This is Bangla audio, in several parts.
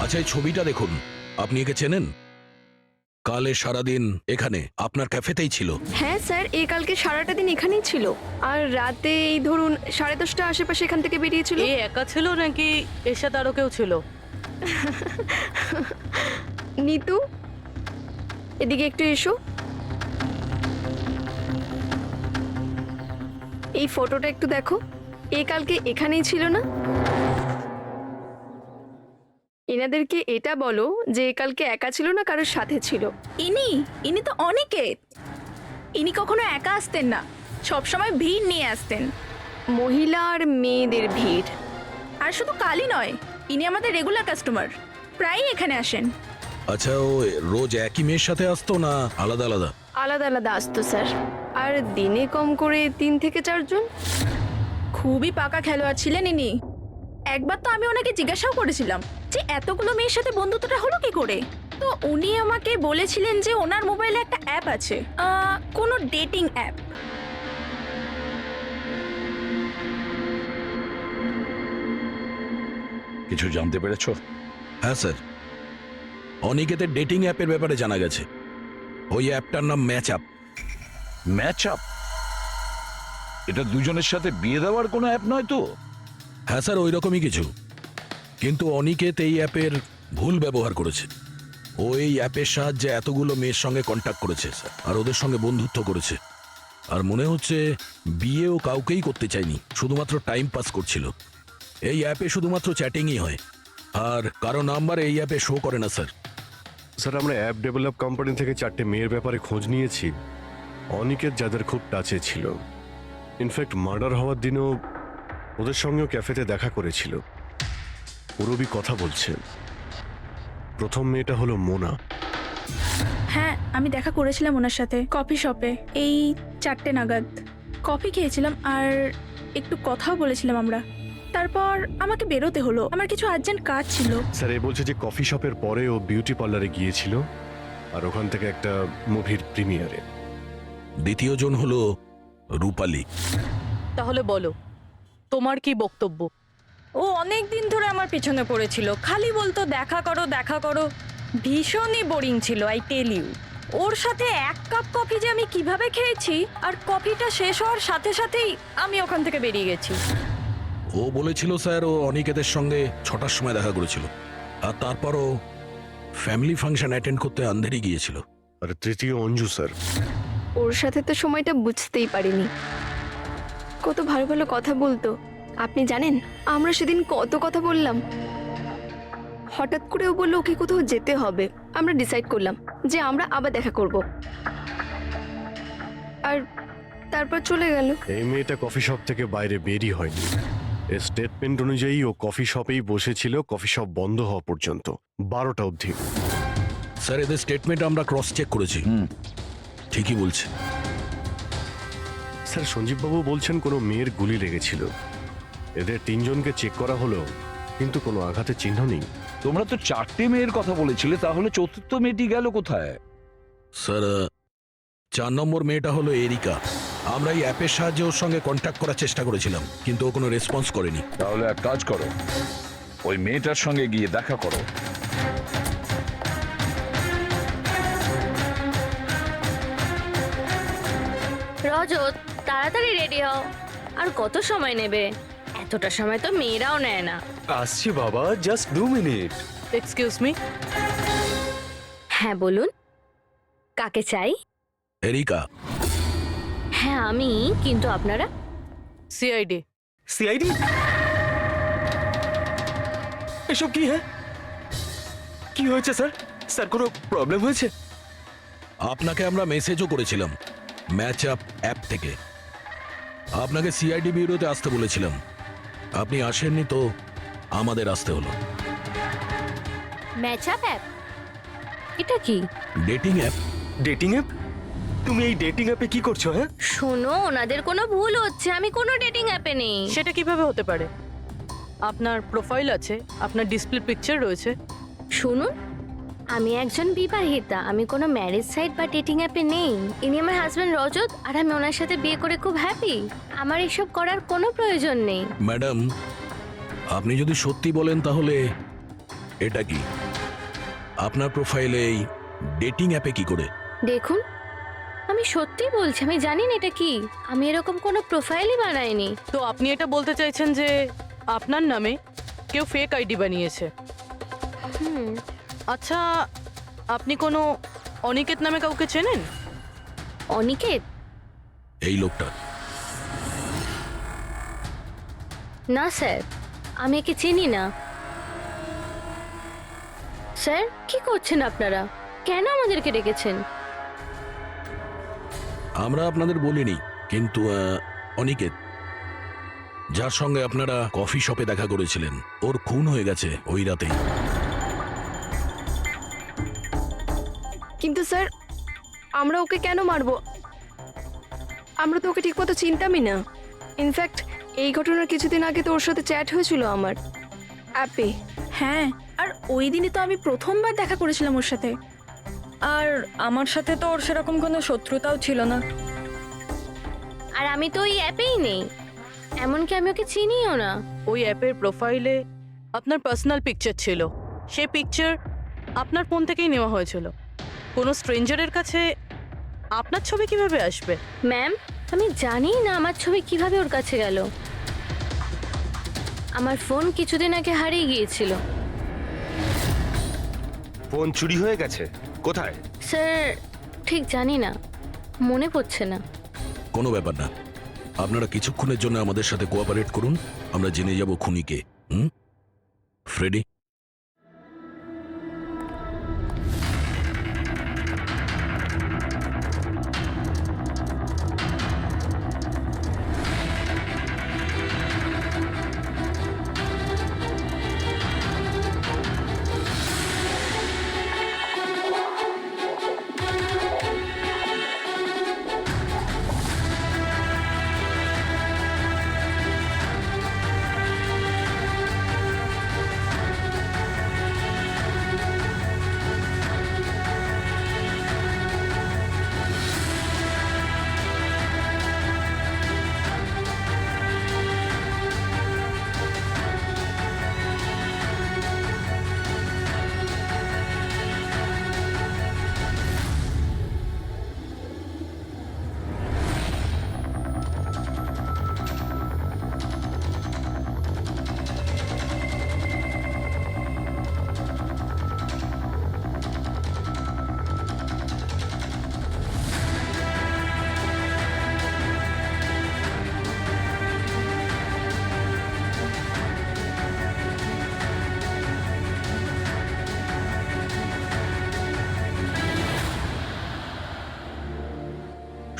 আচ্ছা, এই ছবিটা দেখুন, আপনি একে চেনেন? কালে সারাদিন এখানে আপনার ক্যাফেতেই ছিল। হ্যাঁ স্যার, এই কালকে সারাটা দিন এখানেই ছিল। আর রাতে এই ধরুন 10:30 আশেপাশে এখান থেকে বেরিয়েছিল। এ একা ছিল নাকি এর সাথে আরো কেউ ছিল? নিতু, এদিকে একটু এসো। এই ফটোটা একটু দেখো, এই কালকে এখানেই ছিল না? এনাদেরকে এটা বলো যে এ কালকে একা ছিল না, কারোর সাথে ছিল। ইনি তো অনিকেত। ইনি কখনো একা আসতেন না, সবসময় ভিড় নিয়ে আসতেন। মহিলা আর মেয়েদের ভিড়। আর শুধু কালই নয়, ইনি আমাদের রেগুলার কাস্টমার, প্রায়ই এখানে আসেন। আচ্ছা, ও রোজ একই মেয়ের সাথে আসতো না আলাদা আলাদা? আলাদা আলাদা আসতো স্যার, আর দিনে কম করে 3 থেকে 4 জন। খুবই পাকা খেলোয়াড় ছিলেন ইনি। একবার তো আমি ওনাকে জিজ্ঞাসাও করেছিলাম যে এতগুলো মেয়ের সাথে বন্ধুত্বটা হলো কি করে। তো উনি আমাকে বলেছিলেন যে ওনার মোবাইলে একটা অ্যাপ আছে, কোনো ডেটিং অ্যাপ। কিছু জানতে পেরেছো? হ্যাঁ স্যার, অনিকেতের ডেটিং অ্যাপের ব্যাপারে জানা গেছে। ওই অ্যাপটার নাম ম্যাচ আপ। Match up? এটা দুজনের সাথে বিয়ে দেওয়ার কোনো অ্যাপ নয় তো? হ্যাঁ স্যার, ওই রকমই কিছু। কিন্তু অনিকেত এই অ্যাপের ভুল ব্যবহার করেছে। ও এই অ্যাপের সাহায্যে এতগুলো মেয়ের সঙ্গে কন্ট্যাক্ট করেছে স্যার, আর ওদের সঙ্গে বন্ধুত্ব করেছে। আর মনে হচ্ছে বিয়েও কাউকেই করতে চায়নি, শুধুমাত্র টাইম পাস করছিল। এই অ্যাপে শুধুমাত্র চ্যাটিংই হয়, আর কারো নাম্বার এই অ্যাপে শো করে না স্যার। স্যার, আমরা অ্যাপ ডেভেলপ কোম্পানি থেকে 4টে মেয়ের ব্যাপারে খোঁজ নিয়েছি, অনিকেত যাদের খুব টাচে ছিল। ইনফ্যাক্ট মার্ডার হওয়ার দিনও ওদের সঙ্গেও ক্যাফেতে দেখা করেছিল। পুরবি কথা বলছে। প্রথম মেয়েটা হলো মোনা। হ্যাঁ, আমি দেখা করেছিলাম ওনার সাথে কফি শপে এই 4টে নাগাদ। কফি খেয়েছিলাম আর একটু কথাও বলেছিলাম আমরা। তারপর আমাকে বেরোতে হলো, আমার কিছু আর্জেন্ট কাজ ছিল। স্যার, এ বলছে যে কফি শপের পরে ও বিউটি পার্লারে গিয়েছিল, আর ওখান থেকে একটা মুভির প্রিমিয়ারে। দ্বিতীয় জন হলো রূপালী। তাহলে বলো, তোমার কি বক্তব্য? ও অনেক দিন ধরে আমার পিছনে পড়েছিল, খালি বলতো দেখা করো দেখা করো। ভীষণই বোরিং ছিল, আই টেল ইউ। ওর সাথে 1 কাপ কফি যে আমি কিভাবে খেয়েছি, আর কফিটা শেষ হওয়ার সাথে সাথেই আমি ওখান থেকে বেরিয়ে গেছি। ও বলেছিল স্যার ও অনিকেতের সঙ্গে 6টার সময় দেখা করেছিল, আর তারপরও ফ্যামিলি ফাংশন অ্যাটেন্ড করতে আন্ধেরি গিয়েছিল। আর তৃতীয় অঞ্জু স্যার। ওর সাথে তো সময়টা বুঝতেই পারিনি। কত ভালো ভালো কথা বলতো, আপনি জানেন আমরা সেদিন কত কথা বললাম। হঠাৎ করে ও বললো ওকে কোথাও যেতে হবে। আমরা ডিসাইড করলাম যে আমরা আবার দেখা করব, আর তারপর চলে গেল। এই মেয়েটা কফি শপ থেকে বাইরে বেরই হয়নি। এর স্টেটমেন্ট অনুযায়ী ও কফি শপেই বসেছিল কফি শপ বন্ধ হওয়া পর্যন্ত, 12টা অবধি। স্যার, এদের স্টেটমেন্ট আমরা ক্রস চেক করেছি, ঠিকই বলছে। স্যার, সঞ্জীববাবু বলছেন কোনো মেয়ের গুলি লেগেছিল। এদের 3 জনকে চেক করা হলো, কিন্তু কোনো আঘাতের চিহ্ন নেই। তোমরা তো 4টে মেয়ের কথা বলেছিলে, তাহলে চতুর্থ মেয়েটি গেল কোথায়? স্যার, 4 নম্বর মেয়েটা হলো এরিকা। আমরা এই অ্যাপের সাহায্যে ওর সঙ্গে কন্ট্যাক্ট করার চেষ্টা করেছিলাম, কিন্তু ও কোনো রেসপন্স করেনি। তাহলে এক কাজ করো, ওই মেয়েটার সঙ্গে গিয়ে দেখা করো। রজত, তাড়াতাড়ি রেডি হও। আর কত সময় নেবে? এতটা সময় তো মেয়েরাও নেয় না। আসছি বাবা, জাস্ট 2 মিনিট। Excuse me. হ্যাঁ বলুন, কাকে চাই? এরিকা। হ্যাঁ আমি, কিন্তু আপনারা? সিআইডি। সিআইডি? এসব কি? হ্যাঁ, কি হয়েছে স্যার? স্যার, কোনো প্রবলেম হয়েছে? আপনাকে আমরা মেসেজও করেছিলাম ম্যাচ আপ অ্যাপ থেকে। আপনাকে সিআইডি ব্যুরোতে আসতে বলেছিলাম, আপনি আসেননি, তো আমাদের আসতে হলো। Match up app? এটা কি? Dating app. Dating app? তুমি এই ডেটিং অ্যাপে কি করছো? হ্যাঁ, শোনো, ওনাদের কোনো ভুল হচ্ছে, আমি কোনো ডেটিং অ্যাপে নেই। সেটা কিভাবে হতে পারে? আপনার প্রোফাইল আছে, আপনার ডিসপ্লে পিকচার রয়েছে। শুনুন, আমি একজন বিবাহিতা, আমি কোনো ম্যারেজ সাইট বা ডেটিং অ্যাপে নেই। ইনি আমার হাজবেন্ড রজত, আর আমি ওনার সাথে বিয়ে করে খুব হ্যাপি। আমার এসব করার কোনো প্রয়োজন নেই। ম্যাডাম, আপনি যদি সত্যি বলেন তাহলে এটা কি আপনার প্রোফাইলে এই ডেটিং অ্যাপে কি করে? দেখুন, আমি সত্যি বলছি, আমি জানি না এটা কি। আমি এরকম কোনো প্রোফাইলই বানাইনি। তো আপনি এটা বলতে চাইছেন যে আপনার নামে কেউ ফেক আইডি বানিয়েছে? হুম, আচ্ছা, আপনি কোনো অনিকেত নামে কাউকে চেনেন? অনিকেত? এই লোকটা না স্যার, আমি একে চিনি না। স্যার, কি করছেন আপনারা? কেন আমাদেরকে ডেকেছেন? আমরা আপনাদের বলিনি, কিন্তু অনিকেত, যার সঙ্গে আপনারা কফি শপে দেখা করেছিলেন, ওর খুন হয়ে গেছে ওই রাতেই। কিন্তু স্যার, আমরা ওকে কেন মারবো? আমরা তো ওকে ঠিকমতো চিনতামই না। ইনফ্যাক্ট এই ঘটনার কিছুদিন আগে তো ওর সাথে চ্যাট হয়েছিল আমার অ্যাপে। হ্যাঁ, আর ওই দিনই তো আমি প্রথমবার দেখা করেছিলাম ওর সাথে। আর আমার সাথে তো ওর সেরকম কোনো শত্রুতাও ছিল না। আর আমি তো ওই অ্যাপেই নেই, এমনকি আমি ওকে চিনিও না। ওই অ্যাপের প্রোফাইলে আপনার পার্সোনাল পিকচার ছিল। সেই পিকচার আপনার ফোন থেকেই নেওয়া হয়েছিল। কোনো স্ট্রেঞ্জারের কাছে আপনার ছবি কিভাবে আসবে? ম্যাম, আমি জানি না আমার ছবি কিভাবে ওর কাছে গেল। আমার ফোন কিছুদিন আগে হারিয়ে গিয়েছিল। ফোন চুরি হয়ে গেছে? কোথায়? স্যার, ঠিক জানি না, মনে পড়ছে না। কোনো ব্যাপার না, আপনারা কিছুক্ষণের জন্য আমাদের সাথে কোঅপারেট করুন, আমরা জেনে যাব খুনিকে। ফ্রেডি,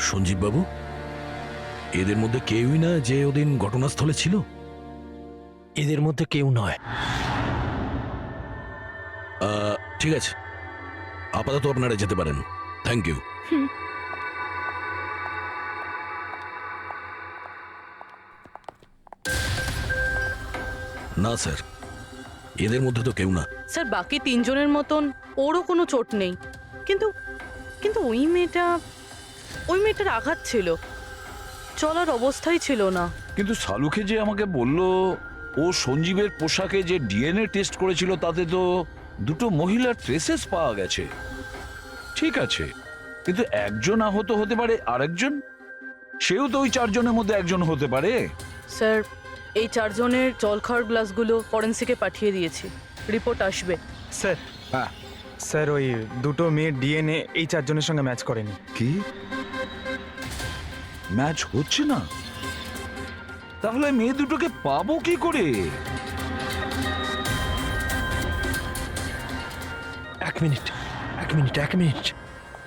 সঞ্জীব বাবু, এদের মধ্যে কেউই না যে ওদিন ঘটনাস্থলে ছিল? এদের মধ্যে কেউ নয়। ঠিক আছে, আপাতত আপনারা যেতে পারেন। Thank you. না স্যার, এদের মধ্যে তো কেউ না। স্যার, বাকি তিনজনের মতন ওরও কোনো চোট নেই, কিন্তু কিন্তু ওই মেয়েটার আঘাত ছিল, চলার অবস্থাই ছিল না। কিন্তু সালুকে যে আমাকে বলল ও সঞ্জীবের পোশাকে যে ডিএনএ টেস্ট করেছিল তাতে তো দুটো মহিলার ট্রেসেস পাওয়া গেছে। ঠিক আছে, কিন্তু একজন আহত হতে পারে, আরেকজন সেও তো ওই চারজনের মধ্যে একজন হতে পারে। স্যার, এই চারজনের জল খাওয়ার গ্লাসগুলো ফরেন্সিকে পাঠিয়ে দিয়েছি, রিপোর্ট আসবে। স্যার, হ্যাঁ, স্যার ওই দুটো মেয়ের ডিএনএ এই চারজনের সঙ্গে ম্যাচ করেনি। কি ম্যাচ হচ্ছে না? তাহলে মেয়ে দুটোকে পাবো কি করে? এক মিনিট।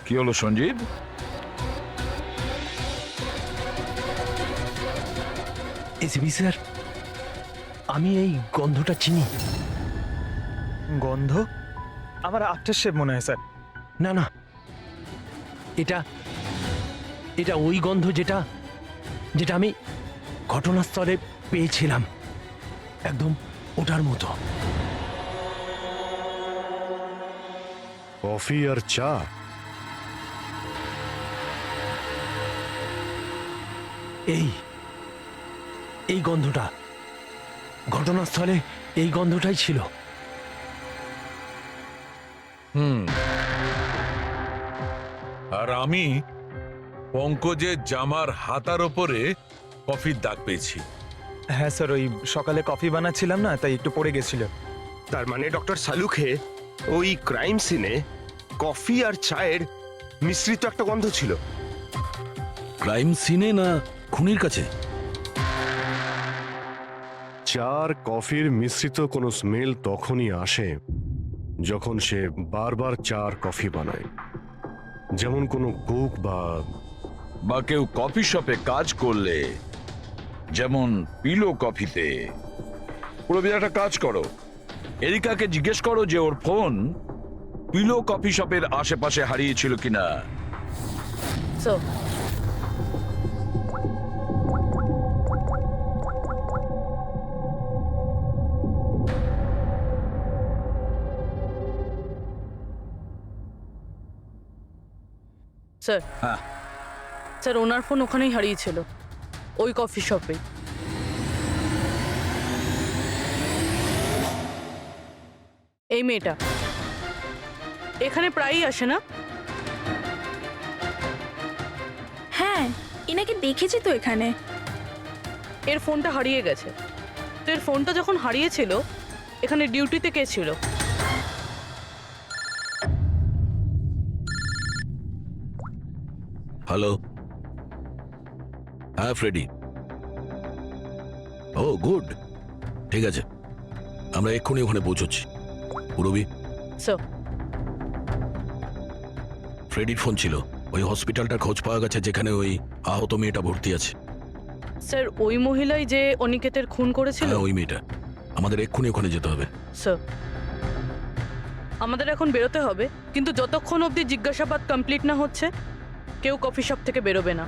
কি হলো সঞ্জীব? এসিবি স্যার, আমি এই গন্ধটা চিনি। গন্ধ? আমার আফটার শেভ মনে হয় স্যার। না না, এটা ওই গন্ধ যেটা আমি ঘটনাস্থলে পেয়েছিলাম, একদম ওটার মতো। কফি আর চা? এই গন্ধটা ঘটনাস্থলে, এই গন্ধটাই ছিল। আর আমি পঙ্কজের জামার হাতার ওপরে কফির দাগ পেয়েছি। হ্যাঁ স্যার, ওই সকালে কফি বানাচ্ছিলাম না, তাই একটু পড়ে গেছিল। তার মানে ডক্টর সালুখে ওই ক্রাইম সিনে কফি আর চায়ের মিশ্রিত একটা গন্ধ ছিল। ক্রাইম সিনে না খুনির কাছে? চার কফির মিশ্রিত কোনো স্মেল তখনই আসে যখন সে বারবার চার কফি বানায়, যেমন কোনো কুক বা কেউ কফি শপে কাজ করলে, যেমন পিলো কফিতে। পুরো একটা কাজ করো, এরিকাকে জিজ্ঞেস করো যে ওর ফোন পিলো কফি শপের আশেপাশে হারিয়েছিল কিনা। সো স্যার, হ্যাঁ। স্যার ওনার ফোন ওখানেই হারিয়েছিল, ওই কফি শপে। এই মেয়েটা এখানে প্রায়ই আসে না? হ্যাঁ, এনাকে দেখেছি তো এখানে। এর ফোনটা হারিয়ে গেছে। তো এর ফোনটা যখন হারিয়েছিল, এখানে ডিউটিতে কে ছিল? হ্যালো, হ্যাঁ ফ্রেডি। ও গুড, ঠিক আছে, আমরা এক্ষুনি ওখানে পৌঁছচ্ছি। পুরবি, সো ফ্রেডির ফোন ছিল, ওই হসপিটালটার খোঁজ পাওয়া গেছে যেখানে ওই আহত মেয়েটা ভর্তি আছে। স্যার ওই মহিলাই যে অনিকেতের খুন করেছিল? হ্যাঁ, ওই মেয়েটা। আমাদের এক্ষুনি ওখানে যেতে হবে। স্যার আমাদের এখন বেরোতে হবে, কিন্তু যতক্ষণ অবধি জিজ্ঞাসাবাদ কমপ্লিট না হচ্ছে কেউ কফি শপ থেকে বেরোবে না।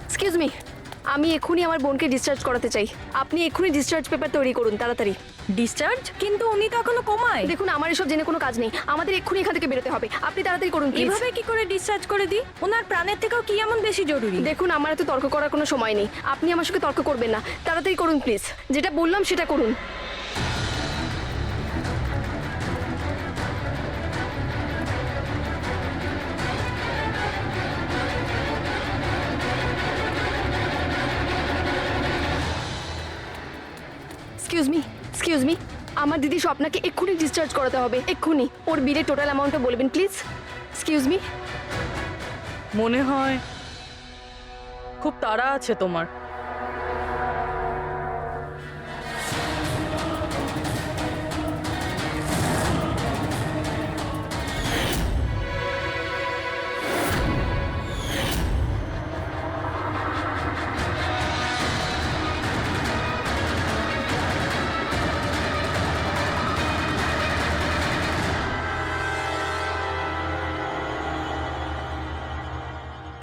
এক্সকিউজ মি, আমি এক্ষুনি আমার বোনকে ডিসচার্জ করাতে চাই। আপনি এক্ষুনি ডিসচার্জ পেপার তৈরি করুন, তাড়াতাড়ি। ডিসচার্জ? কিন্তু উনি তো এখনো কোমায়। দেখুন, আমার এসব জেনে কোনো কাজ নেই, আমাদের এক্ষুনি এখান থেকে বেরোতে হবে। আপনি তাড়াতাড়ি করুন প্লিজ। এভাবে কি করে ডিসচার্জ করে দিই? ওনার প্রাণের থেকেও কি এমন বেশি জরুরি? দেখুন, আমার এত তর্ক করার কোনো সময় নেই, আপনি আমার সঙ্গে তর্ক করবেন না। তাড়াতাড়ি করুন প্লিজ, যেটা বললাম সেটা করুন। এক্সকিউজ মি, আমার দিদি স্বপ্নাকে এক্ষুনি ডিসচার্জ করাতে হবে, এক্ষুনি। ওর বিলের টোটাল অ্যামাউন্টটা বলবেন প্লিজ। Excuse me. মনে হয় খুব তাড়া আছে তোমার।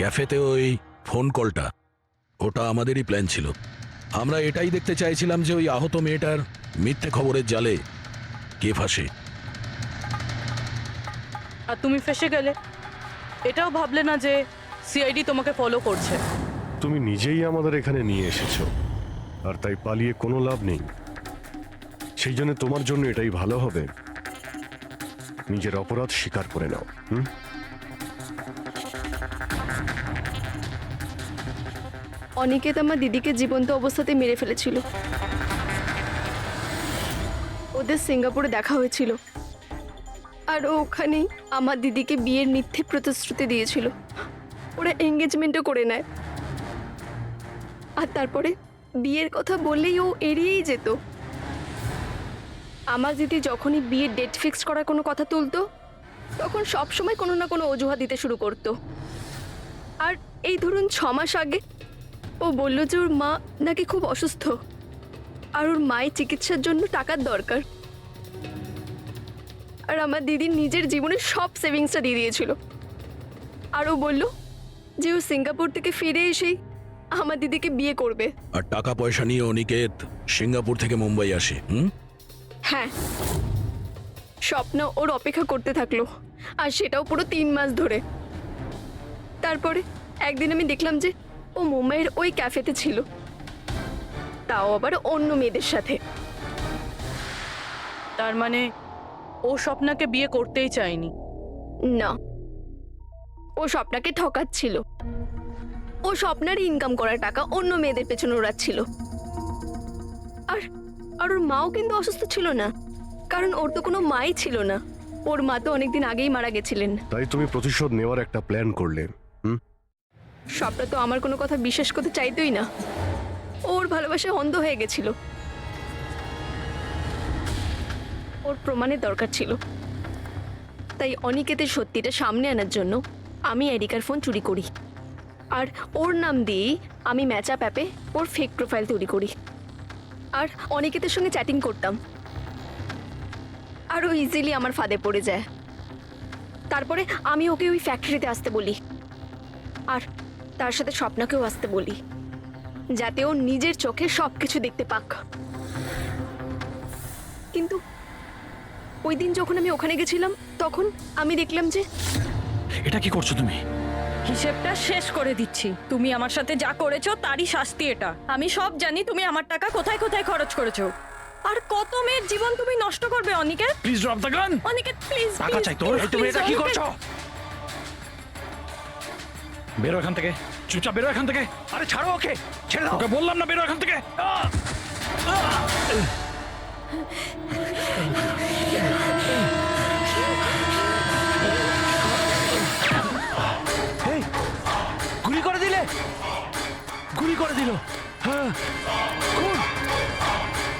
ক্যাফেতে ওই ফোন কলটা, ওটা আমাদেরই প্ল্যান ছিল। আমরা এটাই দেখতে চাইছিলাম যে ওই আহত মেয়েটার মিথ্যে খবরের জালে কে ফাঁসে। আর তুমি ফেসে গেলে। এটাও ভাবলে না যে সিআইডি তোমাকে ফলো করছে। তুমি নিজেই আমাদের এখানে নিয়ে এসেছো, আর তাই পালিয়ে কোনো লাভ নেই। সেই জন্য তোমার জন্য এটাই ভালো হবে, নিজের অপরাধ স্বীকার করে নাও। অনিকেত আমার দিদিকে জীবন্ত অবস্থাতে মেরে ফেলেছিল। ওদের সিঙ্গাপুরে দেখা হয়েছিল, আর ও ওখানেই আমার দিদিকে বিয়ের মিথ্যে প্রতিশ্রুতি দিয়েছিল। ওরা এঙ্গেজমেন্টও করে নেয়, আর তারপরে বিয়ের কথা বললেই ও এড়িয়েই যেত। আমার দিদি যখনই বিয়ের ডেট ফিক্স করার কোনো কথা তুলতো, তখন সবসময় কোনো না কোনো অজুহাত দিতে শুরু করতো। আর এই ধরুন 6 মাস আগে ও বলল যে ওর মা নাকি খুব অসুস্থ, আর ওর মায়ের চিকিৎসার জন্য টাকার দরকার। আর আমার দিদি নিজের জীবনের সব সেভিংসটা দিয়ে দিয়েছিল। আর ও বলল যে ও সিঙ্গাপুর থেকে ফিরে এসেই আমার দিদিকে বিয়ে করবে। আর টাকা পয়সা নিয়ে অনিকেত সিঙ্গাপুর থেকে মুম্বাই আসে। হ্যাঁ, স্বপ্ন ওর অপেক্ষা করতে থাকলো, আর সেটাও পুরো 3 মাস ধরে। তারপরে একদিন আমি দেখলাম যে ও মুম্বাইয়ের ওই ক্যাফেতে ছিল, তাও আবার অন্য মেয়েদের সাথে। তার মানে ও স্বপ্নাকে বিয়ে করতেই চায়নি। না, ও স্বপ্নাকে ঠকাচ্ছিল। ও স্বপ্নার ইনকাম করা টাকা অন্য মেয়েদের পেছনে ওড়াচ্ছিল। আর আর ওর মাও কিন্তু অসুস্থ ছিল না, কারণ ওর তো কোনো মাই ছিল না। ওর মা তো অনেকদিন আগেই মারা গেছিলেন। তাই তুমি প্রতিশোধ নেওয়ার একটা প্ল্যান করলে। স্বপ্না তো আমার কোনো কথা বিশ্বাস করতে চাইতোই না। ওর ভালোবাসায় অন্ধ হয়ে গেছিল। ওর প্রমাণের দরকার ছিল। তাই অনিকেতের সত্যিটা সামনে আনার জন্য আমি এরিকার ফোন চুরি করি, আর ওর নাম দিয়েই আমি ম্যাচআপ অ্যাপে ওর ফেক প্রোফাইল তৈরি করি, আর অনিকেতের সঙ্গে চ্যাটিং করতাম। আর ও ইজিলি আমার ফাঁদে পড়ে যায়। তারপরে আমি ওকে ওই ফ্যাক্টরিতে আসতে বলি, আর তার সাথে স্বপ্নাকেও আসতে বলি, যাতে ও নিজের চোখে সবকিছু দেখতে পাক। কিন্তু ওই দিন যখন আমি ওখানে গেছিলাম, তখন আমি দেখলাম যে এটা কি করছো তুমি? হিসেবটা শেষ করে দিচ্ছি। তুমি আমার সাথে যা করেছো তারই শাস্তি এটা। আমি সব জানি তুমি আমার টাকা কোথায় কোথায় খরচ করেছো, আর কত মেয়ের জীবন তুমি নষ্ট করবে Aniket. Please drop the gun. Aniket please, টাকা চাই তোর? তুমি এটা কি করছো? বেরো এখান থেকে, চুপচাপ বেরো এখান থেকে। আরে ছাড়ো ওকে, ছেড়ে দাও। ওকে বললাম না বেরো এখান থেকে। গুলি করে দিলে, গুলি করে দিল। হ্যাঁ, খুন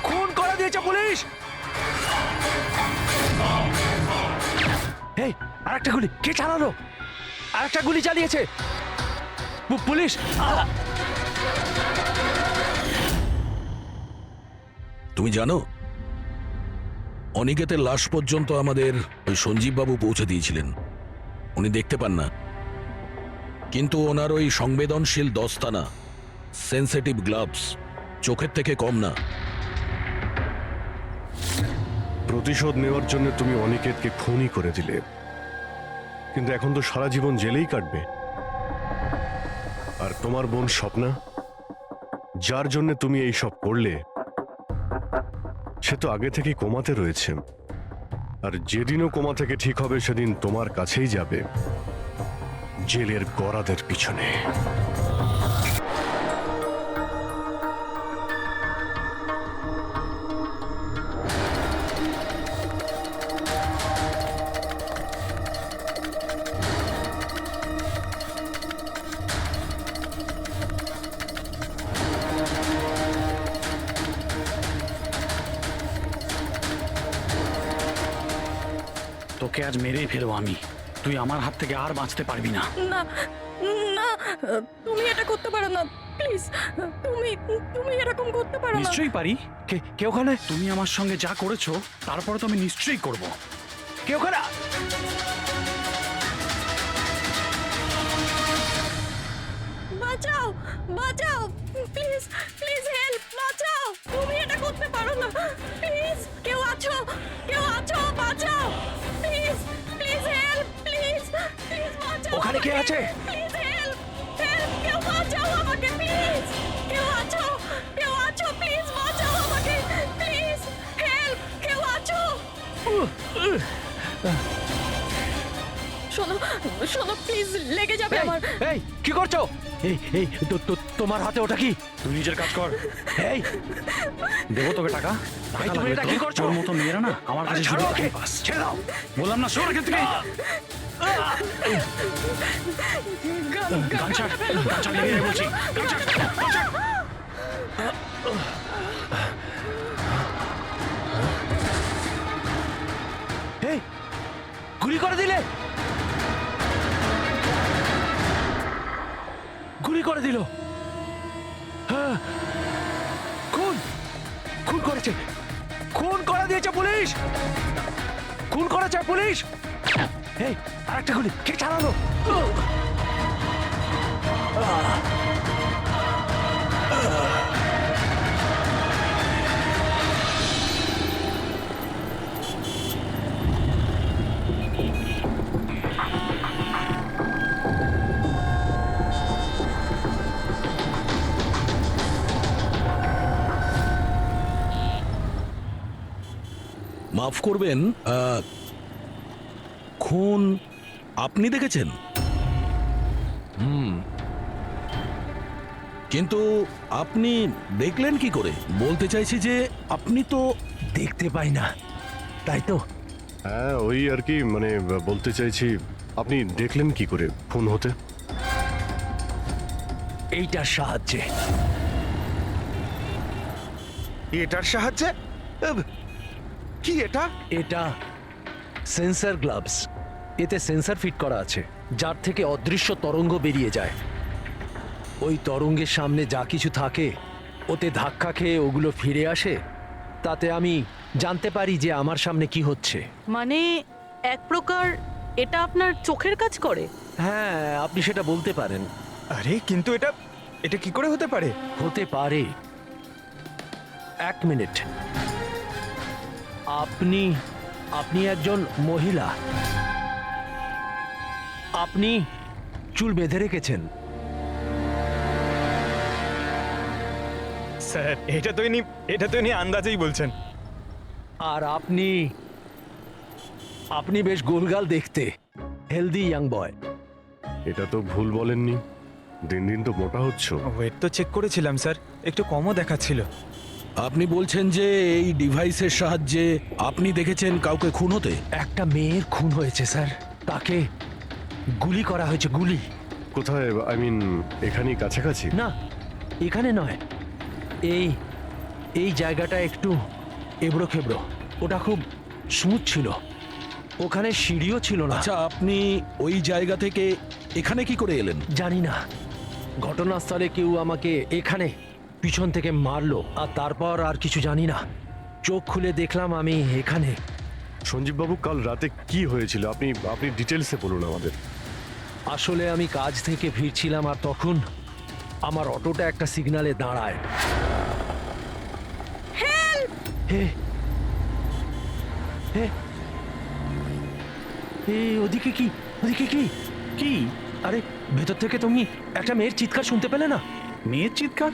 খুন করে দিয়েছে পুলিশ। এই আরেকটা গুলি কে চালালো? আরেকটা গুলি চালিয়েছে পুলিশ। তুমি জানো, অনিকেতের লাশ পর্যন্ত আমাদের ওই সঞ্জীব বাবু পৌঁছে দিয়েছিলেন। উনি দেখতে পান না, কিন্তু ওনার ওই সংবেদনশীল দস্তানা, সেন্সিটিভ গ্লাভস চোখের থেকে কম না। প্রতিশোধ নেওয়ার জন্য তুমি অনিকেতকে খুনই করে দিলে, কিন্তু এখন তো সারা জীবন জেলেই কাটবে। আর তোমার বোন স্বপ্না, যার জন্য তুমি এই সব করলে, সে তো আগে থেকেই কোমাতে রয়েছে। আর যেদিনও কোমা থেকে ঠিক হবে, সেদিন তোমার কাছেই যাবে, জেলের গরাদের পিছনে। তোকে আজ মেরেই ফেলবো আমি। তুই আমার হাত থেকে আর বাঁচতে পারবি না। না না, তুমি এটা করতে পারো না, প্লিজ। তুমি তুমি এরকম করতে পারো না। নিশ্চয়ই পারি। কে ওখানে? তুমি আমার সঙ্গে যা করেছো তারপরে তো আমি নিশ্চয়ই করব। কে ওখানে? বাঁচাও, বাঁচাও, প্লিজ প্লিজ হেল্প, বাঁচাও। তুমি এটা করতে পারো না, প্লিজ। কেউ আছো, কেউ আছো, বাঁচাও, please please help, please please বাঁচাও। ওখানে কে আছে? Please help. শোনো শোনো প্লিজ, লেগে যাবে আমার। এই কি করছো? এই তোমার হাতে ওটা কি? তুই নিজের কাজ কর। এই দেবো তোকে টাকা। ভাই তুমি এটা কি করছো? তোর মতো মেয়েরা না আমার কাছে শুধু টাকাই পাস। ছেড়ে দাও বললাম না, সর এখান থেকে। গামছা লেগে যায় বলছি। গামছা। এই গুলি করে দিলে, গুলি করে দিল। হ্যাঁ, খুন করেছে, খুন করে দিয়েছে পুলিশ, খুন করেছে পুলিশ। এই আরেকটা গুলি কে চালালো? মাফ করবেন, খুন আপনি দেখেছেন? কিন্তু আপনি দেখলেন কি করে? বলতে চাইছি যে আপনি তো দেখতে পাই না, তাই তো? হ্যাঁ ওই আর কি, মানে বলতে চাইছি আপনি দেখলেন কি করে খুন হতে? এইটার সাহায্যে। এটার সাহায্যে? কি এটা? এটা সেন্সর গ্লাভস। এতে সেন্সর ফিট করা আছে, যার থেকে অদৃশ্য তরঙ্গ বেরিয়ে যায়। ওই তরঙ্গের সামনে যা কিছু থাকে ওতে ধাক্কা খেয়ে ওগুলো ফিরে আসে। তাতে আমি জানতে পারি যে আমার সামনে কি হচ্ছে। মানে এক প্রকার এটা আপনার চোখের কাজ করে? হ্যাঁ, আপনি সেটা বলতে পারেন। আরে কিন্তু এটা কি করে হতে পারে? হতে পারে। এক মিনিট, আপনি একজন মহিলা, আপনি চুল বেঁধে রেখেছেন। স্যার এটা তো ইনি আন্দাজেই বলছেন। আর আপনি বেশ গোলগাল দেখতে, হেলদি ইয়াং বয়। এটা তো ভুল বলেননি, দিন দিন তো মোটা হচ্ছ। ওয়েট তো চেক করেছিলাম স্যার, একটু কমও দেখাচ্ছিল। আপনি বলছেন যে এই ডিভাইসের সাহায্যে আপনি দেখেছেন কাউকে খুন হতে? একটা মেয়ের খুন হয়েছে স্যার, তাকে গুলি করা হয়েছে, গুলি। কোথায়? আই মিন এখানেই কাছাকাছি? না, এখানে নয়, এই জায়গাটা একটু এবড়ো খেবড়ো। ওটা খুব স্মুথ ছিল, ওখানে সিঁড়িও ছিল না। আচ্ছা, আপনি ওই জায়গা থেকে এখানে কি করে এলেন? জানি না, ঘটনাস্থলে কেউ আমাকে এখানে পিছন থেকে মারলো, আর তারপর আর কিছু জানি না। চোখ খুলে দেখলাম আমি এখানে। সঞ্জীব বাবু, কাল রাতে কি হয়েছিল আপনি ডিটেলসে বলুন আমাদের। আসলে আমি কাজ থেকে ফিরছিলাম, আর তখন আমার অটোটা একটা সিগন্যালে দাঁড়ায়। ওদিকে কি? কি? আরে ভেতর থেকে তুমি একটা মেয়ের চিৎকার শুনতে পেলে না? মেয়ের চিৎকার?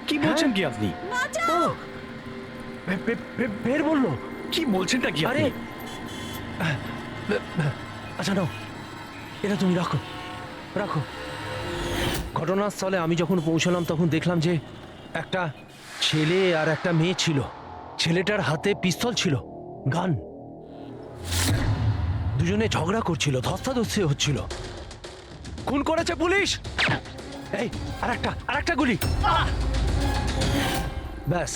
কি বলছেন কি আপনি? বের বললো। কি বলছেনটা কি? আরে আচ্ছা নাও, এটা তুমি রাখো। ঘটনাস্থলে আমি যখন পৌঁছলাম তখন দেখলাম যে একটা ছেলে আর একটা মেয়ে ছিল। ছেলেটার হাতে পিস্তল ছিল, গান। দুজনে ঝগড়া করছিল, ধস্তাধস্তি হচ্ছিল। খুন করেছে পুলিশ। এই আরেকটা গুলি। ব্যাস,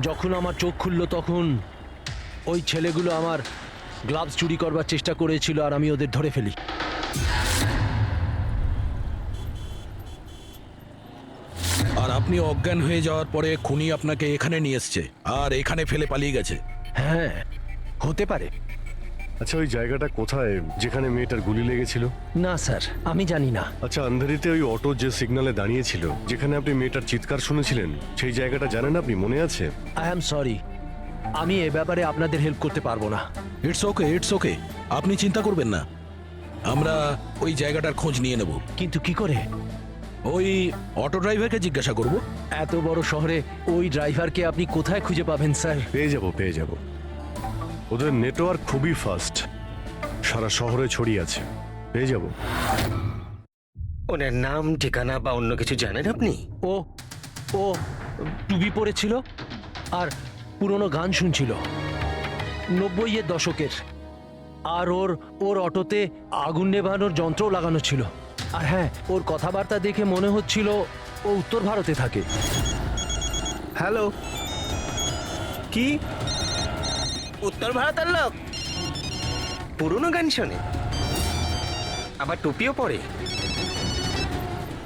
যখন আমার চোখ খুললো তখন ওই ছেলেগুলো আমার গ্লাভস চুরি করবার চেষ্টা করেছিল, আর আমি ওদের ধরে ফেলি। আর আপনি অজ্ঞান হয়ে যাওয়ার পরে খুনি আপনাকে এখানে নিয়ে এসছে আর এখানে ফেলে পালিয়ে গেছে? হ্যাঁ, হতে পারে। আচ্ছা, ওই জায়গাটা কোথায় যেখানে মেয়েটার গুলি লেগেছিল? না স্যার, আমি জানি না। আচ্ছা, আন্ধারিতে ওই অটো যে সিগন্যালে দাঁড়িয়েছিল, যেখানে আপনি মেয়েটার চিৎকার শুনেছিলেন, সেই জায়গাটা জানেন আপনি? মনে আছে? আই অ্যাম সরি, আমি এ ব্যাপারে আপনাদের হেল্প করতে পারবো না। ইটস ওকে, আপনি চিন্তা করবেন না, আমরা ওই জায়গাটার খোঁজ নিয়ে নেব। কিন্তু কি করে? ওই অটো ড্রাইভারকে জিজ্ঞাসা করব। এত বড় শহরে ওই ড্রাইভারকে আপনি কোথায় খুঁজে পাবেন স্যার? পেয়ে যাব। ও ওদের নেটওয়ার্ক খুবই ফাস্ট, সারা শহরে ছড়িয়ে আছে, পেয়ে যাব। ওনার নাম ঠিকানা বা অন্য কিছু জানেন আপনি? ও ও টুপি পরেছিল আর পুরনো গান শুনছিল 90-এর দশকের। আর ওর অটোতে আগুন নেভানোর যন্ত্রও লাগানো ছিল। আর হ্যাঁ, ওর কথাবার্তা দেখে মনে হচ্ছিল ও উত্তর ভারতে থাকে। হ্যালো, কি উত্তর ভারতের লোক? পুরনো গান শোনে, আবার টুপিও পরে,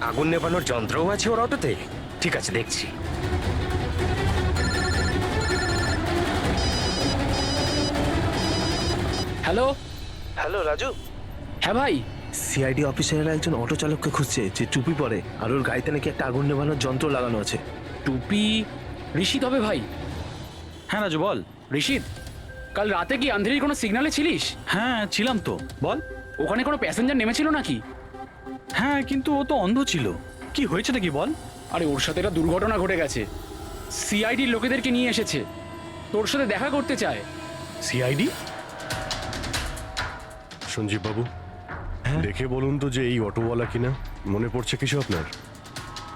আগুন নেভানোর যন্ত্রও আছে ওর অটোতে। ঠিক আছে, দেখছি। Hello hello Raju. হ্যাঁ ভাই, সিআইডি অফিসারেরা একজন অটো চালককে খুঁজছে যে টুপি পরে আর ওর গাড়িতে নাকি একটা আগুন নেভানোর যন্ত্র লাগানো আছে। টুপি ঋষিত হবে ভাই। হ্যাঁ রাজু বল। ঋষিত, কাল রাতে কি আন্ধেরির কোনো সিগনালে ছিলিস? হ্যাঁ ছিলাম তো, বল। ওখানে কোনো প্যাসেঞ্জার নেমেছিল নাকি? হ্যাঁ কিন্তু ও তো অন্ধ ছিল, কি হয়েছে নাকি বল। আরে ওর সাথে একটা দুর্ঘটনা ঘটে গেছে। সিআইডির লোকেদেরকে নিয়ে এসেছে, তোর সাথে দেখা করতে চায়। সিআইডি? সঞ্জীব বাবু, দেখে বলুন তো যে এই অটোওয়ালা কিনা, মনে পড়ছে কিছু আপনার?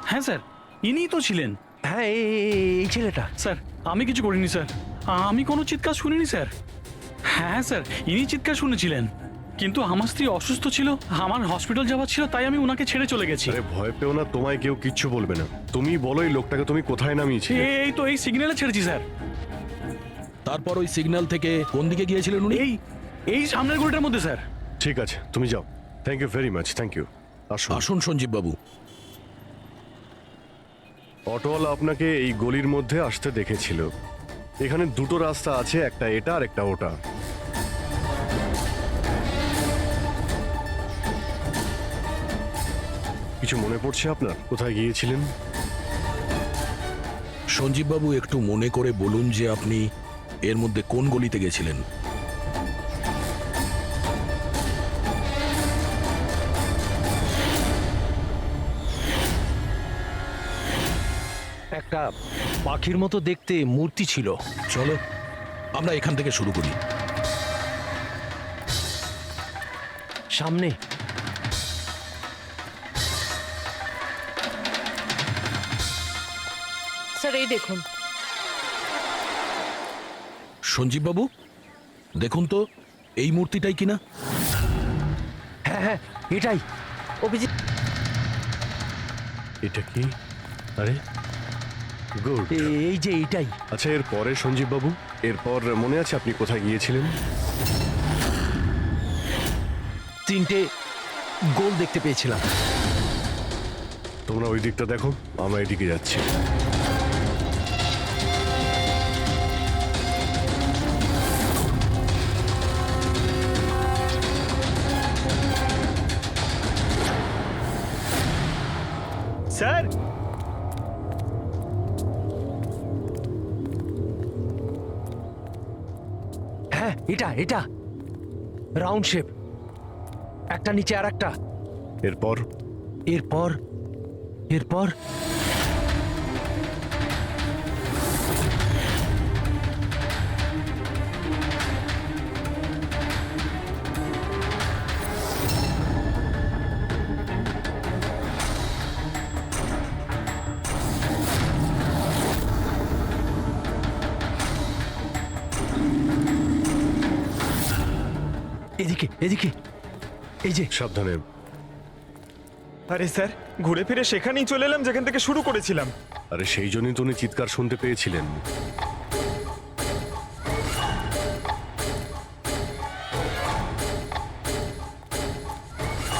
হ্যাঁ স্যার, ইনিই তো ছিলেন। হ্যাঁ, এই ছেলেটা। স্যার আমি কিছু করিনি স্যার, আমি কোনো চিৎকার শুনিনি স্যার। হ্যাঁ স্যার, ইনি চিৎকার শুনেছিলেন, কিন্তু আমার স্ত্রী অসুস্থ ছিল, আমার হসপিটাল যাওয়ার ছিল, তাই আমি ওনাকে ছেড়ে চলে গেছি। আরে ভয় পেও না, তোমায় কেউ কিচ্ছু বলবে না। তুমি বলো এই লোকটাকে তুমি কোথায় নামিয়েছিলে? এই তো এই সিগন্যালে ছেড়েছি স্যার। তারপর ওই সিগন্যাল থেকে কোন দিকে গিয়েছিলেন উনি? এই সামনের গলিটার মধ্যে স্যার। ঠিক আছে, তুমি যাও। Thank you very much, thank you. আসুন। আসুন সঞ্জীব বাবু। অটোওয়ালা আপনাকে এই গলির মধ্যে আসতে দেখেছিল। এখানে দুটো রাস্তা আছে, একটা এটা আর একটা ওটা। কিছু মনে পড়ছে আপনার কোথায় গিয়েছিলেন? সঞ্জীব বাবু, একটু মনে করে বলুন যে আপনি এর মধ্যে কোন গলিতে গেছিলেন? একটা পাখির মতো দেখতে মূর্তি ছিল। চলো আমরা এখান থেকে শুরু করি। সামনে স্যার এই দেখুন। সঞ্জীব বাবু, দেখুন তো এই মূর্তিটাই কিনা। হ্যাঁ হ্যাঁ, এটাই। অভিজিৎ, এটা কি? আরে গুড। এই যে এইটাই। আচ্ছা, এরপরে সঞ্জীব বাবু, এরপর মনে আছে আপনি কোথায় গিয়েছিলেন? 3টে গোল দেখতে পেয়েছিলাম। তোমরা ওই দিকটা দেখো, আমরা এদিকে যাচ্ছি। স্যার হ্যাঁ, এটা রাউন্ড শেপ, একটা নিচে আর একটা। এরপর এরপর এরপর এদিকে এদিকে, এই যে। সাবধানে। আরে স্যার, ঘুরে ফিরে সেখানেই চলে এলাম যেখান থেকে শুরু করেছিলাম। আরে সেই জন্যই তো উনি চিৎকার শুনতে পেয়েছিলেন।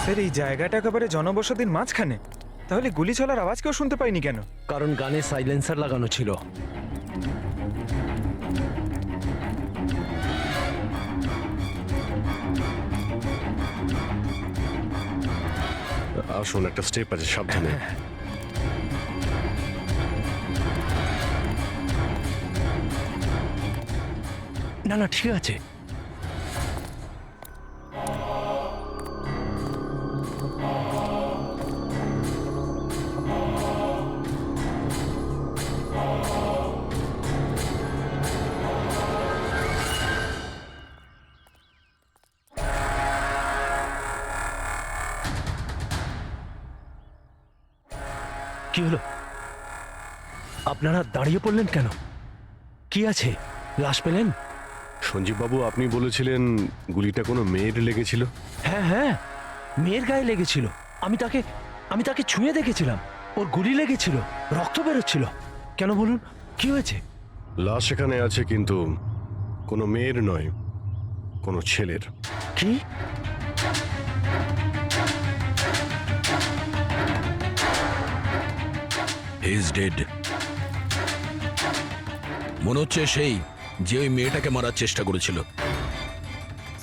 স্যার এই জায়গাটা একেবারে জনবসতির মাঝখানে, তাহলে গুলি চলার আওয়াজ কেউ শুনতে পাইনি কেন? কারণ গানে সাইলেন্সার লাগানো ছিল। আসুন, একটা স্টেপ আছে, সাবধানে। না না, ঠিক আছে। কি হলো? আপনারা দাঁড়িয়ে পড়লেন কেন? কি আছে? লাশ পেলেন? সঞ্জীব বাবু, আপনি বলেছিলেন গুলিটা কোনো মেয়ের লেগেছিল। হ্যাঁ হ্যাঁ, মেয়ের গায়ে লেগেছিল। আমি তাকে ছুঁয়ে দেখেছিলাম। ওর গুলি লেগেছিল, রক্ত বেরোচ্ছিল। কেন বলুন, কি হয়েছে? লাশ এখানে আছে, কিন্তু কোনো মেয়ের নয়, কোনো ছেলের। কি? He is dead. মনে হচ্ছে সেই যে ওই মেয়েটাকে মারার চেষ্টা করেছিল।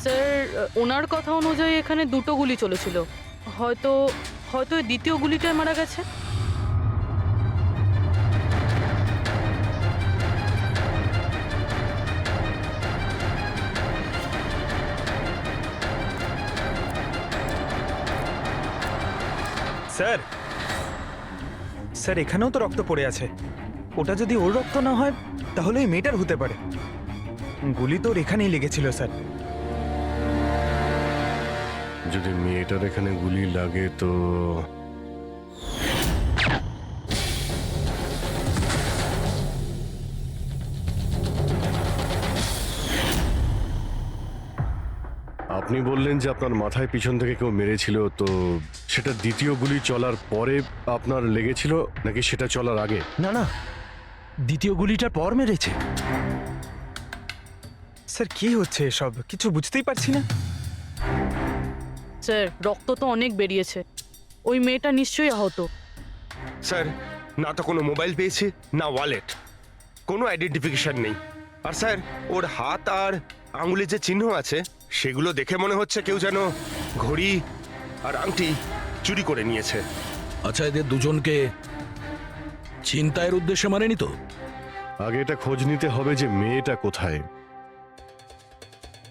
স্যার, ওনার কথা অনুযায়ী এখানে দুটো গুলি চলেছিল। হয়তো হয়তো এই দ্বিতীয় গুলিটায় মারা গেছে। স্যার, স্যার এখানেও তো রক্ত পড়ে আছে। ওটা যদি ওর রক্ত না হয় তাহলে ওই মেয়েটার হতে পারে। গুলি তো ওর এখানেই লেগেছিল স্যার। যদি মেয়েটার এখানে গুলি লাগে তো আপনি বললেন যে আপনার মাথায় পিছন থেকে কেউ মেরেছিল, তো সেটা দ্বিতীয় গুলি চলার পরে আপনার লেগেছিল নাকি সেটা চলার আগে? না না, দ্বিতীয় গুলিটার পর মেরেছে। স্যার কি হচ্ছে এসব? কিছু বুঝতেই পারছি না। স্যার, রক্ত তো অনেক বেরিয়েছে। ওই মেয়েটা নিশ্চয়ই আহত। স্যার, না তো কোনো মোবাইল পেয়েছি, না ওয়ালেট, কোনো আইডেন্টিফিকেশন নেই। আর স্যার, ওর হাত আর আঙুলে যে চিহ্ন আছে সেগুলো দেখে মনে হচ্ছে কেউ যেন ঘড়ি আর আংটি চুরি করে নিয়েছে। আচ্ছা, এদের দুজনকে চিন্তায়ের উদ্দেশ্যে মারেনি তো? আগে এটা খোঁজ নিতে হবে যে মেয়েটা কোথায়।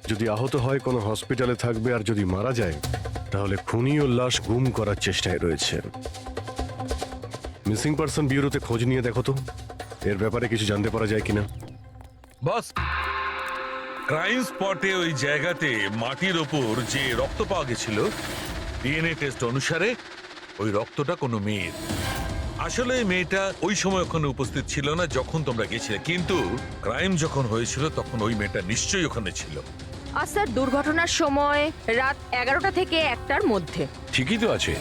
যদি আহত হয় কোনো হসপিটালে থাকবে, আর যদি মারা যায় তাহলে খুনি ও লাশ গুম করার চেষ্টায় রয়েছে। মিসিং পার্সন ব্যুরোতে খোঁজ নিয়ে দেখো তো এর ব্যাপারে কিছু জানতে পারা যায় কিনা। বস, ক্রাইম স্পটে ওই জায়গাতে মাটির ওপর যে রক্ত পাওয়া গেছিল, ডিএনএ টেস্ট অনুসারে ওই রক্তটা কোনো মেয়ের। আসলে এই মেয়েটা ওই সময় ওখানে উপস্থিত ছিল না যখন তোমরা গেছিলে, কিন্তু ক্রাইম যখন হয়েছিল তখন ওই মেয়েটা নিশ্চয়ই ওখানে ছিল। আর স্যার, দুর্ঘটনার সময় রাত 11টা থেকে 1টার মধ্যে। ঠিকই তো আছে,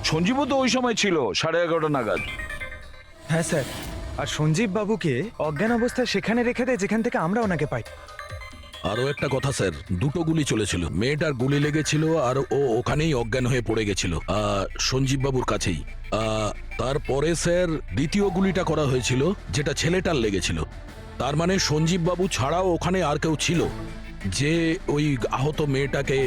সঞ্জীবও তো ওই সময় ছিল 11:30 নাগাদ। হ্যাঁ স্যার, আর সঞ্জীব বাবুকে অজ্ঞান অবস্থায় সেখানে রেখে দেয় যেখান থেকে আমরা ওনাকে পাই। আরও একটা কথা স্যার, দুটো গুলি চলেছিল। মেয়েটার গুলি লেগেছিল আর ও ওখানেই অজ্ঞান হয়ে পড়ে গেছিল সঞ্জীব বাবুর কাছেই। তারপরে স্যার দ্বিতীয় গুলিটা করা হয়েছিল যেটা ছেলেটার লেগেছিল। তার মানে সঞ্জীব বাবু ছাড়াও ওখানে আর কেউ ছিল যে ওই আহত মেয়েটাকে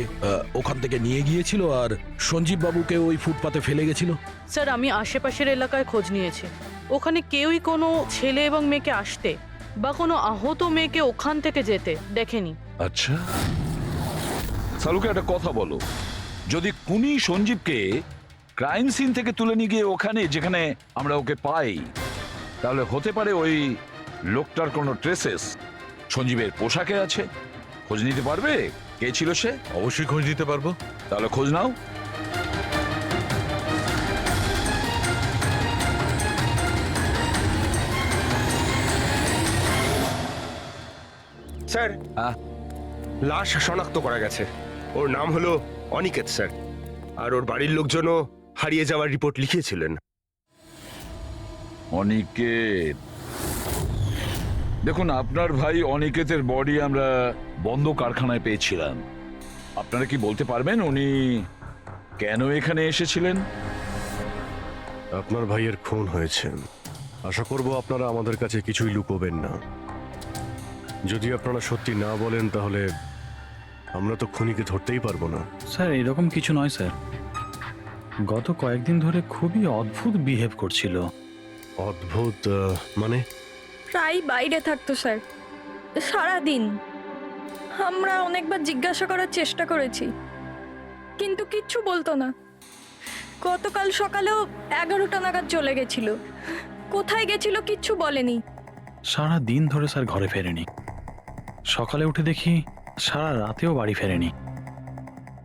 ওখান থেকে নিয়ে গিয়েছিল আর সঞ্জীব বাবুকে ওই ফুটপাতে ফেলে গেছিল। স্যার, আমি আশেপাশের এলাকায় খোঁজ নিয়েছি। ওখানে কেউই কোনো ছেলে এবং মেয়েকে আসতে বা কোনো আহত মেয়েকে ওখান থেকে যেতে দেখেনি। আচ্ছা, সালুকে একটা কথা বলো, যদি খুনি সঞ্জীবকে ক্রাইম সিন থেকে তুলে নিয়ে গিয়ে ওখানে যেখানে আমরা ওকে পাই, তাহলে হতে পারে ওই লোকটার কোনো ট্রেসেস সঞ্জীবের পোশাকে আছে। খোঁজ নিতে পারবে কে ছিল সে? অবশ্যই খোঁজ নিতে পারবো। তাহলে খোঁজ নাও। স্যার, হ্যাঁ? লাশ শনাক্ত করা গেছে। ওর নাম হলো অনিকেত স্যার, আর ওর বাড়ির লোকজনও হারিয়ে যাওয়ার রিপোর্ট লিখিয়েছিলেন। অনিকেত, দেখুন আপনার ভাই অনিকেতের বডি আমরা বন্ধ কারখানায় পেয়েছিলাম। আপনারা কি বলতে পারবেন উনি কেন এখানে এসেছিলেন? আপনার ভাইয়ের খুন হয়েছে, আশা করব আপনারা আমাদের কাছে কিছুই লুকোবেন না। যদি আপনারা সত্যি না বলেন তাহলে আমরা তো খুনিকে ধরতেই পারবো না। স্যার, এরকম কিছু নয় স্যার। গত কয়েকদিন ধরে খুবই অদ্ভুত বিহেভ করছিল। অদ্ভুত মানে? প্রায় বাইরে থাকতো স্যার, সারাদিন। আমরা অনেকবার জিজ্ঞাসা করার চেষ্টা করেছি, কিন্তু কিচ্ছু বলতো না। গতকাল সকালেও 11টা নাগাদ চলে গেছিল। কোথায় গেছিল কিচ্ছু বলেনি। সারা দিন ধরে স্যার ঘরে ফেরেনি। সকালে উঠে দেখি সারা রাতেও বাড়ি ফেরেনি।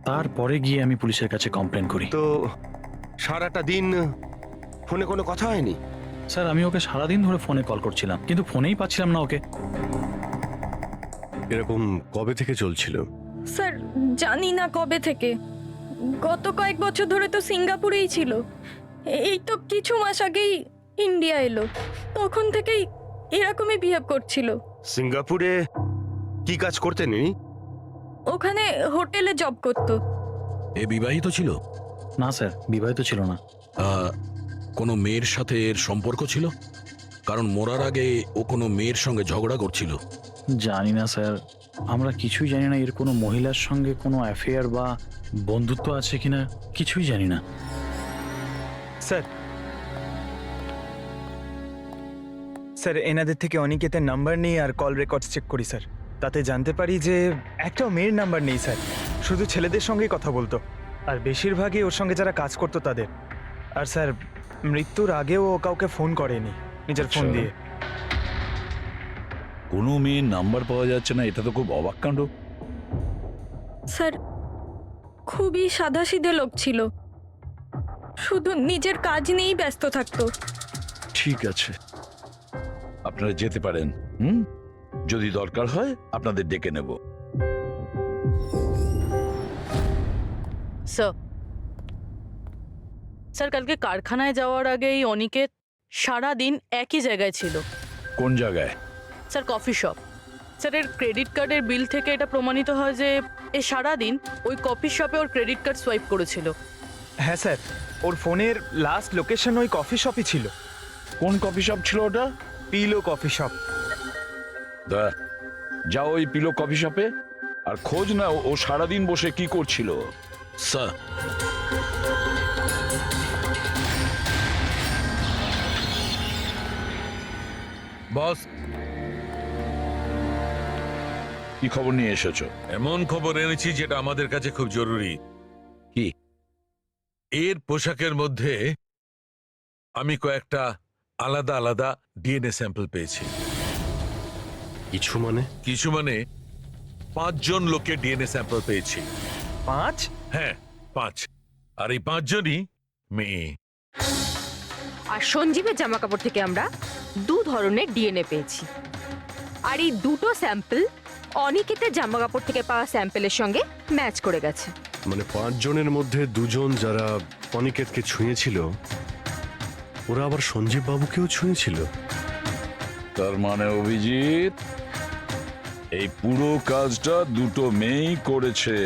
তারপরে গিয়ে আমি পুলিশের কাছে কমপ্লেন করি। তো সারাটা দিন ফোনে কোনো কথা হয়নি? স্যার আমি ওকে সারাদিন ধরে ফোনে কল করছিলাম কিন্তু ফোনেই পাচ্ছিলাম না ওকে। এরকম কবে থেকে চলছিল? স্যার জানি না কবে থেকে, গত কয়েক বছর ধরে তো সিঙ্গাপুরেই ছিল। এই তো কিছু মাস আগেই ইন্ডিয়া এলো, তখন থেকেই এরকমই বিহেভ করছিল। সিঙ্গাপুরে কি কাজ করতেন ইনি? ওখানে হোটেলে জব করতো। এ বিবাহিত ছিল? না স্যার, বিবাহিত ছিল না। কোনো মেয়ের সাথে এর সম্পর্ক ছিল? কারণ মরার আগে ও কোনো মেয়ের সঙ্গে ঝগড়া করছিল। জানি না স্যার, আমরা কিছুই জানি না এর কোনো মহিলার সঙ্গে কোনো অ্যাফেয়ার বা বন্ধুত্ব আছে কিনা, কিছুই জানি না। স্যার স্যার এনাদের থেকে অনিকেতের নাম্বার নিয়ে আর কল রেকর্ডস চেক করি স্যার। তাতে জানতে পারি যে একটাও মেয়ের নাম্বার নেই স্যার, শুধু ছেলেদের সঙ্গেই কথা বলতো, আর বেশিরভাগই ওর সঙ্গে যারা কাজ করতো তাদের। আর স্যার মৃত্যুর আগেও ও কাউকে ফোন করেনি নিজের ফোন দিয়ে। কোনো মেয়ের নাম্বার পাওয়া যাচ্ছে না, এটা তো খুব অবাক কাণ্ড। স্যার খুবই সাদাসিধে লোক ছিল, শুধু নিজের কাজ নিয়েই ব্যস্ত থাকতো। ঠিক আছে, আপনারা যেতে পারেন। যদি দরকার হয় আপনাদের ডেকে নেব। স্যার স্যার কালকে কারখানায় যাওয়ার আগেই অনিকেত সারাদিন একই জায়গায় ছিল। কোন জায়গায়? Sir coffee shop. স্যার এর ক্রেডিট কার্ডের বিল থেকে এটা প্রমাণিত হয় যে এ সারাদিন ওই কফি শপে ওর ক্রেডিট কার্ড সোয়াইপ করেছিল। হ্যাঁ স্যার, ওর ফোনের লাস্ট লোকেশন ওই কফি শপই ছিল। কোন কফি শপ ছিল ওটা? Pillow coffee shop. যাও ওই পিলো কফি শপে আর খোঁজ না ও সারাদিন বসে কি করছিল। স্যার বস, কি খবর নিয়ে এসেছো? এমন খবর এনেছি যেটা আমাদের কাছে খুব জরুরি। কি? এর পোশাকের মধ্যে আমি কয়েকটা আলাদা আলাদা ডিএনএ স্যাম্পল পেয়েছি। কিছু মানে? কিছু মানে 5 জন লোকের ডিএনএ স্যাম্পল পেয়েছি। 5? হ্যাঁ 5, আর এই 5 জনই মেয়ে। আর সঞ্জীবের জামা কাপড় থেকে আমরা 2 ধরনের ডিএনএ পেয়েছি, আর এই দুটো স্যাম্পল অনিকেতের জামা কাপড় থেকে পাওয়া স্যাম্পলের সঙ্গে ম্যাচ করে গেছে। মানে 5 জনের মধ্যে 2 জন যারা অনিকেতকে ছুঁয়েছিল, ওরা আবার সঞ্জীব বাবুকেও ছুঁয়েছিল। তার মানে অভিজিৎ, এই পুরো কাজটা দুটো মেয়েই করেছে।